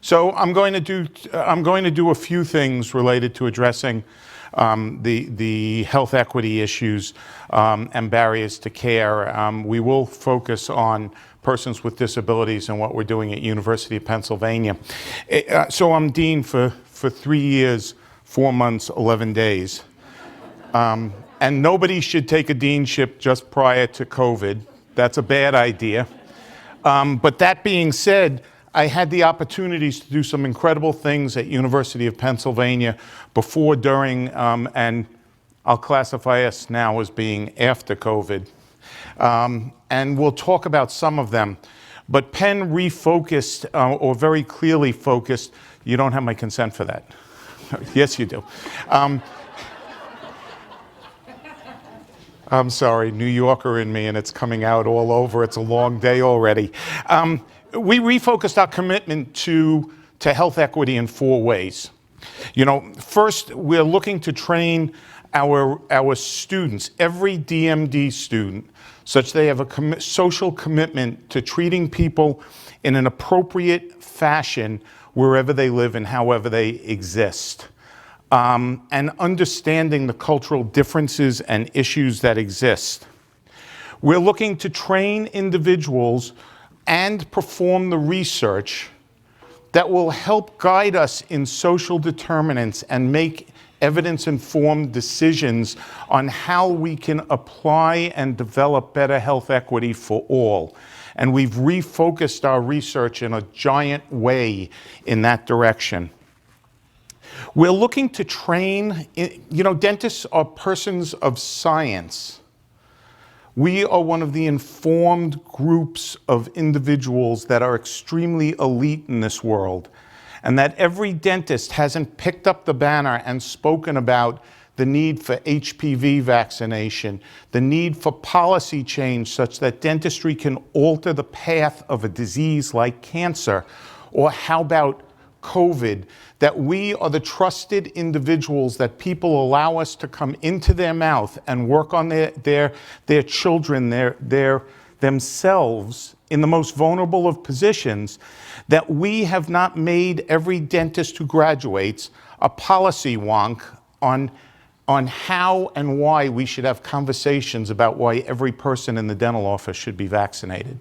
So I'm going to do a few things related to addressing the health equity issues and barriers to care. We will focus on persons with disabilities and what we're doing at University of Pennsylvania. So I'm dean for 3 years, 4 months, 11 days. And nobody should take a deanship just prior to COVID. That's a bad idea. But that being said, I had the opportunities to do some incredible things at University of Pennsylvania before, during, and I'll classify us now as being after COVID. And we'll talk about some of them. But Penn refocused, or very clearly focused. You don't have my consent for that. Yes, you do. I'm sorry, New Yorker in me, and it's coming out all over. It's a long day already. We refocused our commitment to health equity in 4 ways. You know, first, we're looking to train our students, every DMD student, such they have a social commitment to treating people in an appropriate fashion wherever they live and however they exist. And understanding the cultural differences and issues that exist. We're looking to train individuals and perform the research that will help guide us in social determinants and make evidence-informed decisions on how we can apply and develop better health equity for all. And we've refocused our research in a giant way in that direction. We're looking to train, you know, dentists are persons of science. We are one of the informed groups of individuals that are extremely elite in this world, and that every dentist hasn't picked up the banner and spoken about the need for HPV vaccination, the need for policy change such that dentistry can alter the path of a disease like cancer, or how about COVID, that we are the trusted individuals that people allow us to come into their mouth and work on their children, themselves in the most vulnerable of positions, that we have not made every dentist who graduates a policy wonk on how and why we should have conversations about why every person in the dental office should be vaccinated.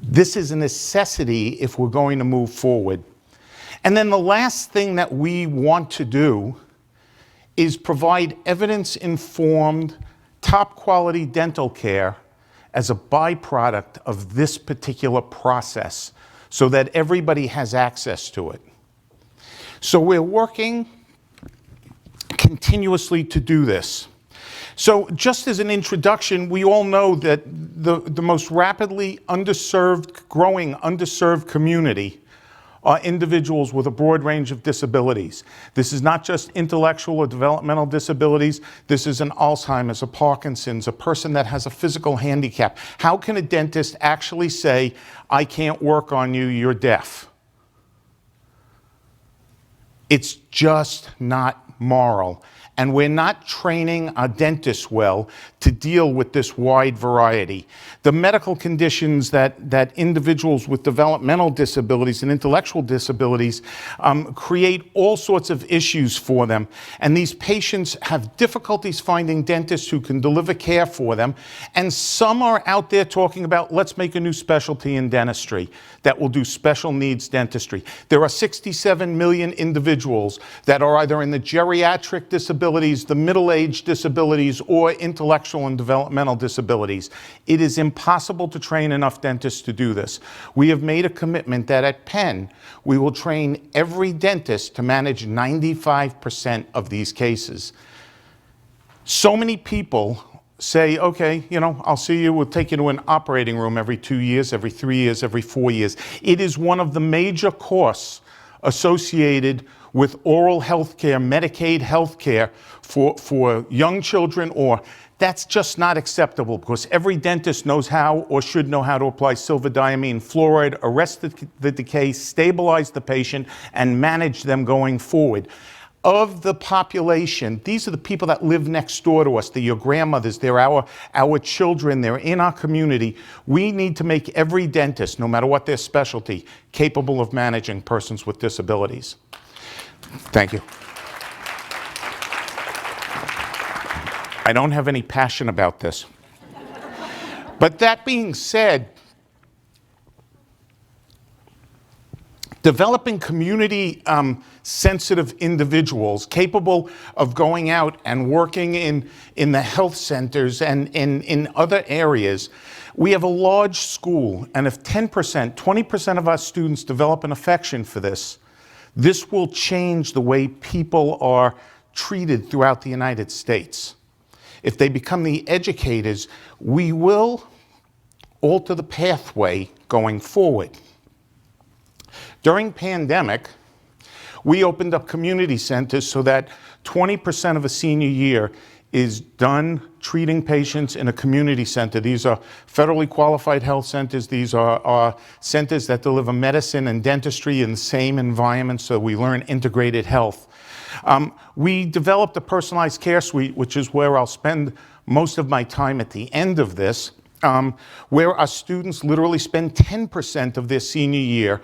This is a necessity if we're going to move forward. And then the last thing that we want to do is provide evidence-informed, top-quality dental care as a byproduct of this particular process so that everybody has access to it. So we're working continuously to do this. So just as an introduction, we all know that the most rapidly growing underserved community are individuals with a broad range of disabilities. This is not just intellectual or developmental disabilities. This is an Alzheimer's, a Parkinson's, a person that has a physical handicap. How can a dentist actually say, I can't work on you, you're deaf? It's just not moral. And we're not training our dentists well to deal with this wide variety. The medical conditions that individuals with developmental disabilities and intellectual disabilities create all sorts of issues for them. And these patients have difficulties finding dentists who can deliver care for them. And some are out there talking about, let's make a new specialty in dentistry that will do special needs dentistry. There are 67 million individuals that are either in the geriatric disabilities, the middle-aged disabilities, or intellectual and developmental disabilities. It is impossible to train enough dentists to do this. We have made a commitment that at Penn, we will train every dentist to manage 95% of these cases. So many people say, okay, you know, I'll see you, we'll take you to an operating room every 2 years, every 3 years, every 4 years. It is one of the major costs associated with oral health care, Medicaid health care for young children, or that's just not acceptable because every dentist knows how or should know how to apply silver-diamine fluoride, arrest the decay, stabilize the patient, and manage them going forward. of the population, these are the people that live next door to us. They're your grandmothers, they're our children, they're in our community. We need to make every dentist, no matter what their specialty, capable of managing persons with disabilities. Thank you. I don't have any passion about this. But that being said, developing community-sensitive individuals capable of going out and working in the health centers and in other areas. We have a large school, and if 10%, 20% of our students develop an affection for this, this will change the way people are treated throughout the United States. If they become the educators, we will alter the pathway going forward. During pandemic, we opened up community centers so that 20% of a senior year is done treating patients in a community center. These are federally qualified health centers. These are centers that deliver medicine and dentistry in the same environment, so we learn integrated health. We developed a personalized care suite, which is where I'll spend most of my time at the end of this, where our students literally spend 10% of their senior year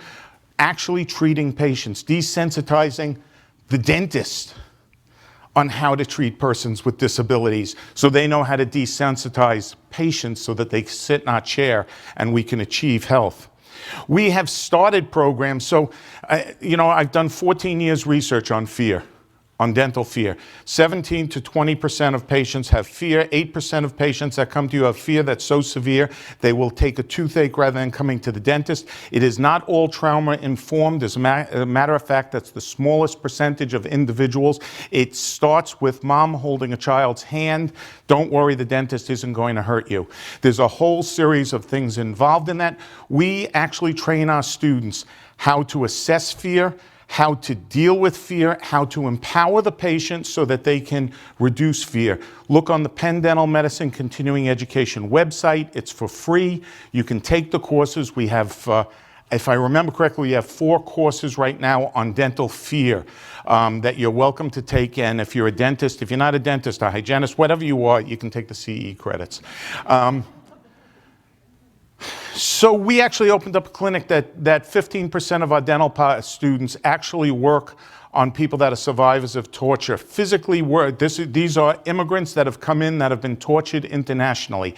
actually treating patients, desensitizing the dentist on how to treat persons with disabilities, so they know how to desensitize patients so that they sit in our chair and we can achieve health. We have started programs, so I've done 14 years research on fear, on dental fear. 17 to 20% of patients have fear. 8% of patients that come to you have fear that's so severe they will take a toothache rather than coming to the dentist. It is not all trauma informed. As a matter of fact, that's the smallest percentage of individuals. It starts with mom holding a child's hand. Don't worry, the dentist isn't going to hurt you. There's a whole series of things involved in that. We actually train our students how to assess fear, how to deal with fear, how to empower the patient so that they can reduce fear. Look on the Penn Dental Medicine Continuing Education website. It's for free. You can take the courses. We have, if I remember correctly, we have 4 courses right now on dental fear that you're welcome to take. And if you're a dentist, if you're not a dentist, a hygienist, whatever you are, you can take the CE credits. So we actually opened up a clinic that 15% of our dental students actually work on people that are survivors of torture. Physically work. These are immigrants that have come in that have been tortured internationally.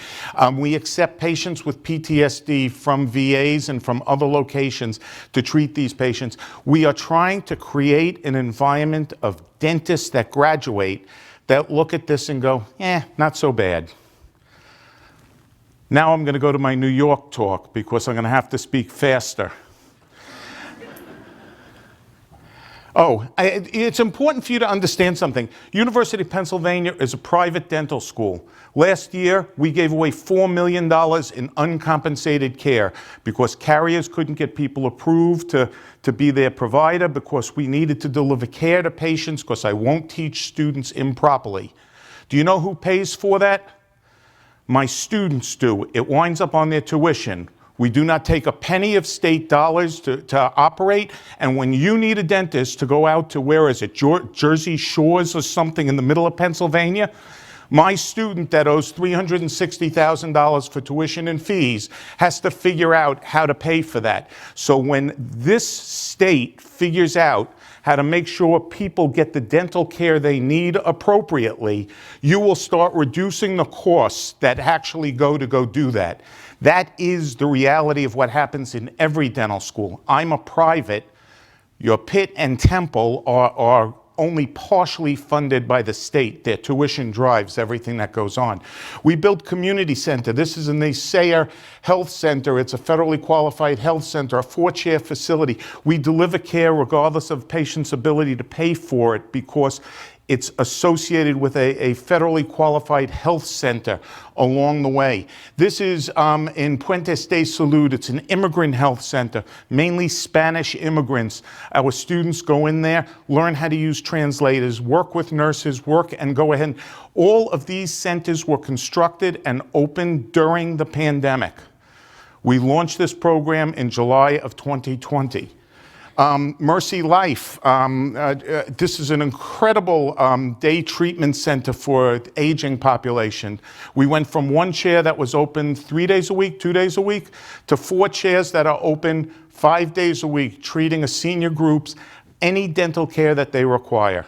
We accept patients with PTSD from VAs and from other locations to treat these patients. We are trying to create an environment of dentists that graduate that look at this and go, not so bad. Now I'm going to go to my New York talk because I'm going to have to speak faster. It's important for you to understand something. University of Pennsylvania is a private dental school. Last year, we gave away $4 million in uncompensated care because carriers couldn't get people approved to be their provider, because we needed to deliver care to patients, because I won't teach students improperly. Do you know who pays for that? My students do. It winds up on their tuition. We do not take a penny of state dollars to operate. And when you need a dentist to go out to, where is it, Jersey Shores or something in the middle of Pennsylvania, my student that owes $360,000 for tuition and fees has to figure out how to pay for that. So when this state figures out how to make sure people get the dental care they need appropriately, you will start reducing the costs that actually go to do that. That is the reality of what happens in every dental school. I'm a private. Your Pitt and Temple are only partially funded by the state. Their tuition drives everything that goes on. We built community center. This is in the Sayre Health Center. It's a federally qualified health center, a 4-chair facility. We deliver care regardless of patient's ability to pay for it, because it's associated with a federally qualified health center along the way. This is in Puentes de Salud. It's an immigrant health center, mainly Spanish immigrants. Our students go in there, learn how to use translators, work with nurses, work and go ahead. All of these centers were constructed and opened during the pandemic. We launched this program in July of 2020. Mercy Life. This is an incredible day treatment center for the aging population. We went from one chair that was open 3 days a week, 2 days a week, to 4 chairs that are open 5 days a week, treating a senior groups any dental care that they require.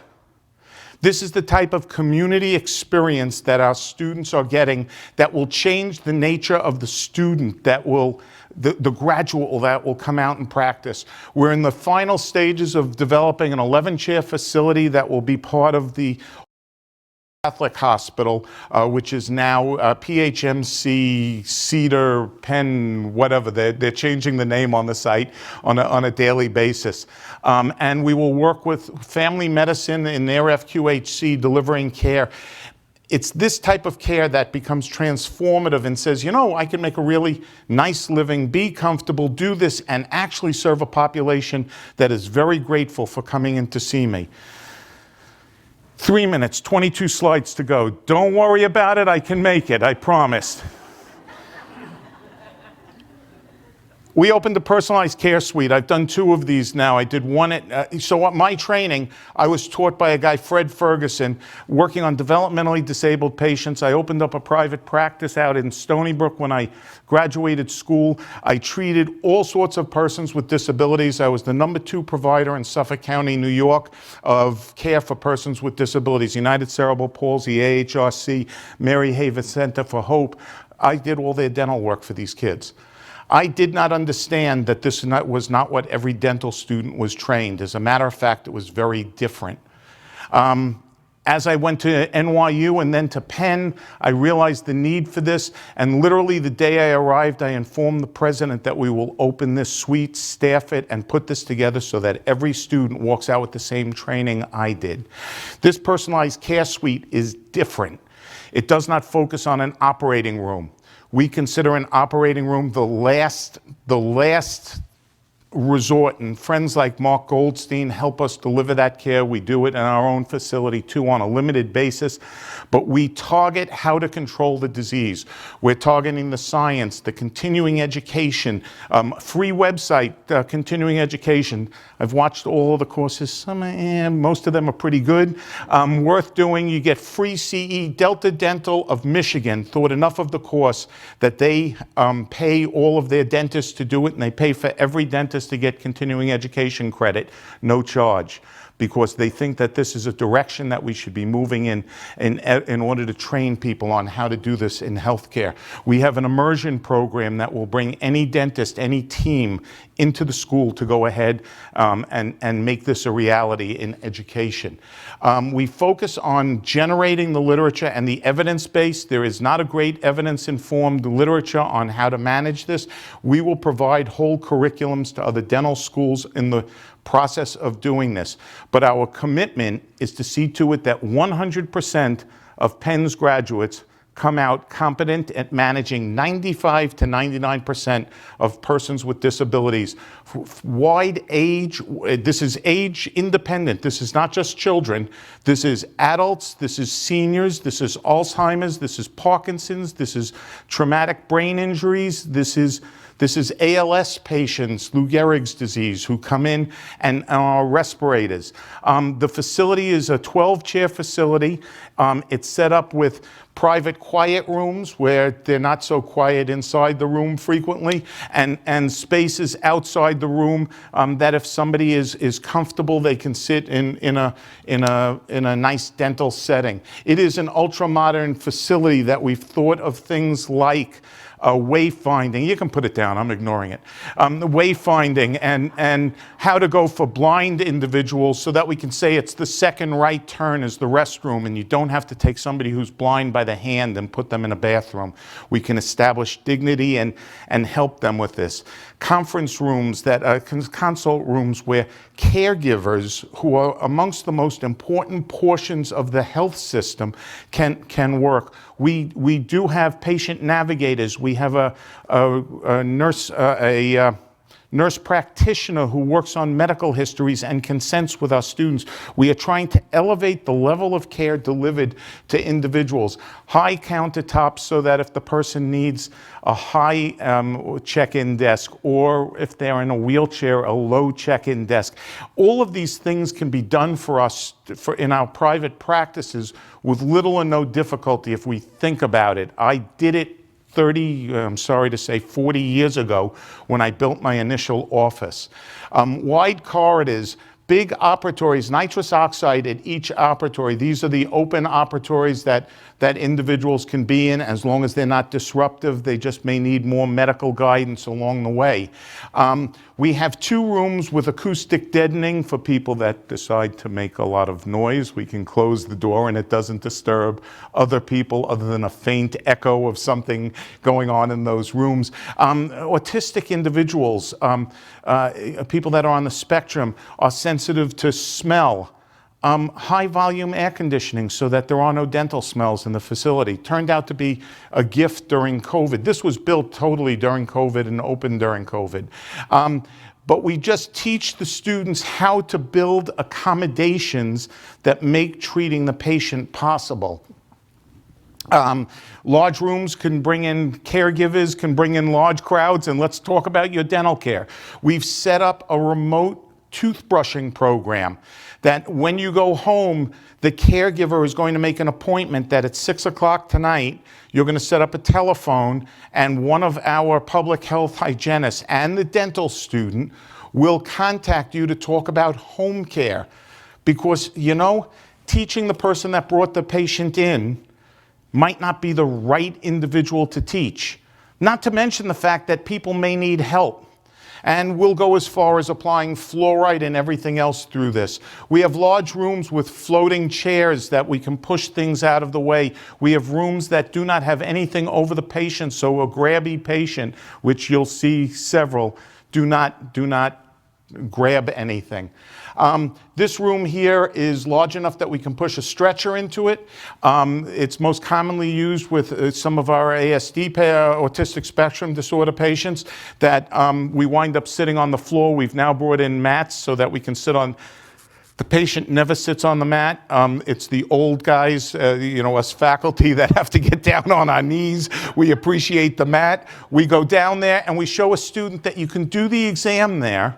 This is the type of community experience that our students are getting that will change the nature of the student, that will, the graduate that will come out and practice. We're in the final stages of developing an 11-chair facility that will be part of the Catholic Hospital, which is now PHMC, Cedar, Penn, whatever. They're changing the name on the site on a daily basis. And we will work with family medicine in their FQHC delivering care. It's this type of care that becomes transformative and says, you know, I can make a really nice living, be comfortable, do this, and actually serve a population that is very grateful for coming in to see me. 3 minutes, 22 slides to go. Don't worry about it, I can make it, I promise. We opened a personalized care suite. I've done 2 of these now. I did one at, so at my training, I was taught by a guy, Fred Ferguson, working on developmentally disabled patients. I opened up a private practice out in Stony Brook when I graduated school. I treated all sorts of persons with disabilities. I was the #2 provider in Suffolk County, New York, of care for persons with disabilities. United Cerebral Palsy, AHRC, Mary Haver Center for Hope. I did all their dental work for these kids. I did not understand that this was not what every dental student was trained. As a matter of fact, it was very different. As I went to NYU and then to Penn, I realized the need for this, and literally the day I arrived, I informed the president that we will open this suite, staff it, and put this together so that every student walks out with the same training I did. This personalized care suite is different. It does not focus on an operating room. We consider an operating room the last resort, and friends like Mark Goldstein help us deliver that care. We do it in our own facility too on a limited basis, but we target how to control the disease. We're targeting the science, the continuing education, free website, continuing education. I've watched all of the courses, most of them are pretty good, worth doing. You get free CE. Delta Dental of Michigan thought enough of the course that they pay all of their dentists to do it, and they pay for every dentist to get continuing education credit, no charge, because they think that this is a direction that we should be moving in order to train people on how to do this in healthcare. We have an immersion program that will bring any dentist, any team into the school to go ahead and make this a reality in education. We focus on generating the literature and the evidence base. There is not a great evidence-informed literature on how to manage this. We will provide whole curriculums to other dental schools in the process of doing this. But our commitment is to see to it that 100% of Penn's graduates come out competent at managing 95 to 99% of persons with disabilities. Wide age, this is age independent. This is not just children. This is adults, this is seniors, this is Alzheimer's, this is Parkinson's, this is traumatic brain injuries, this is ALS patients, Lou Gehrig's disease, who come in and are respirators. The facility is a 12-chair facility. It's set up with private quiet rooms where they're not so quiet inside the room frequently, and spaces outside the room that if somebody is comfortable, they can sit in a nice dental setting. It is an ultra-modern facility that we've thought of things like wayfinding. You can put it down, I'm ignoring it. Wayfinding and how to go for blind individuals so that we can say it's the second right turn is the restroom, and you don't have to take somebody who's blind by the hand and put them in a bathroom. We can establish dignity and help them with this. Conference rooms, consult rooms where caregivers, who are amongst the most important portions of the health system, can work. We do have patient navigators. We have a nurse, nurse practitioner who works on medical histories and consents with our students. We are trying to elevate the level of care delivered to individuals. High countertops so that if the person needs a high check-in desk, or if they're in a wheelchair, a low check-in desk. All of these things can be done for us in our private practices with little or no difficulty if we think about it. I did it 40 years ago when I built my initial office. Wide corridors, big operatories, nitrous oxide at each operatory. These are the open operatories that individuals can be in as long as they're not disruptive. They just may need more medical guidance along the way. We have 2 rooms with acoustic deadening for people that decide to make a lot of noise. We can close the door and it doesn't disturb other people other than a faint echo of something going on in those rooms. Autistic individuals, people that are on the spectrum, are sensitive to smell. High volume air conditioning so that there are no dental smells in the facility. Turned out to be a gift during COVID. This was built totally during COVID and opened during COVID. But we just teach the students how to build accommodations that make treating the patient possible. Large rooms can bring in caregivers, can bring in large crowds, and let's talk about your dental care. We've set up a remote toothbrushing program that when you go home, the caregiver is going to make an appointment that at 6 o'clock tonight, you're going to set up a telephone, and one of our public health hygienists and the dental student will contact you to talk about home care. Because, you know, teaching the person that brought the patient in might not be the right individual to teach. Not to mention the fact that people may need help. And we'll go as far as applying fluoride and everything else through this. We have large rooms with floating chairs that we can push things out of the way. We have rooms that do not have anything over the patient, so a Grabby patient, which you'll see several, do not grab anything. This room here is large enough that we can push a stretcher into it. It's most commonly used with some of our ASD, autistic spectrum disorder patients, that we wind up sitting on the floor. We've now brought in mats so that we can sit on. The patient never sits on the mat. It's the old guys, us faculty that have to get down on our knees. We appreciate the mat. We go down there and we show a student that you can do the exam there.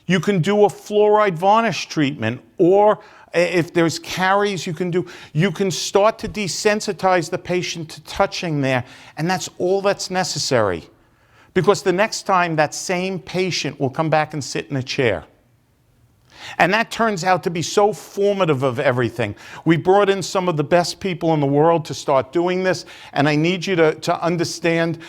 You can do a fluoride varnish treatment, or if there's caries, you can start to desensitize the patient to touching there, and that's all that's necessary. Because the next time that same patient will come back and sit in a chair. And that turns out to be so formative of everything. We brought in some of the best people in the world to start doing this, and I need you to understand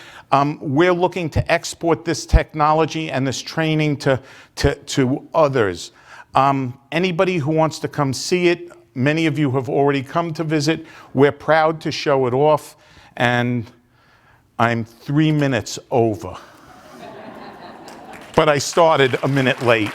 we're looking to export this technology and this training to others. Anybody who wants to come see it, many of you have already come to visit. We're proud to show it off, and I'm 3 minutes over. But I started a minute late.